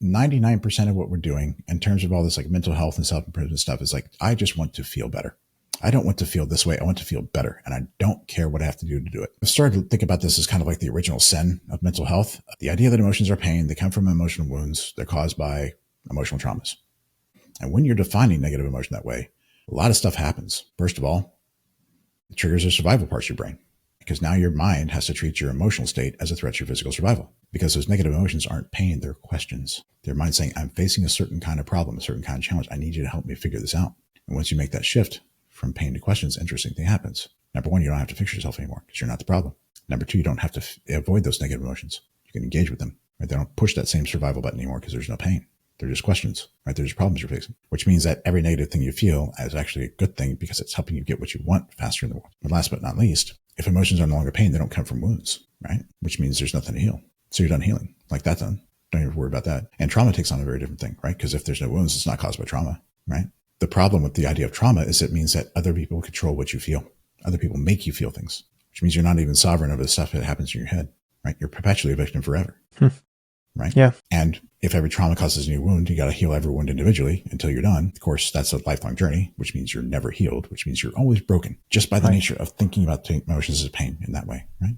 99% of what we're doing in terms of all this like mental health and self-improvement stuff is like, I just want to feel better. I don't want to feel this way. I want to feel better. And I don't care what I have to do it. I've started to think about this as kind of like the original sin of mental health. The idea that emotions are pain, they come from emotional wounds. They're caused by emotional traumas. And when you're defining negative emotion that way, a lot of stuff happens. First of all, it triggers the survival parts of your brain, because now your mind has to treat your emotional state as a threat to your physical survival, because those negative emotions aren't pain, they're questions. Their mind saying, I'm facing a certain kind of problem, a certain kind of challenge. I need you to help me figure this out. And once you make that shift from pain to questions, interesting thing happens. Number one, you don't have to fix yourself anymore because you're not the problem. Number two, you don't have to avoid those negative emotions. You can engage with them. Right? They don't push that same survival button anymore because there's no pain. They're just questions, right? They're just problems you're facing, which means that every negative thing you feel is actually a good thing because it's helping you get what you want faster in the world. And last but not least, if emotions are no longer pain, they don't come from wounds, right? Which means there's nothing to heal. So you're done healing. Like that's done. Don't even worry about that. And trauma takes on a very different thing, right? Because if there's no wounds, it's not caused by trauma, right? The problem with the idea of trauma is it means that other people control what you feel. Other people make you feel things, which means you're not even sovereign over the stuff that happens in your head, right? You're perpetually a victim forever. Right? Yeah. And if every trauma causes a new wound, you got to heal every wound individually until you're done. Of course, that's a lifelong journey, which means you're never healed, which means you're always broken just by the nature of thinking about emotions as pain in that way, right?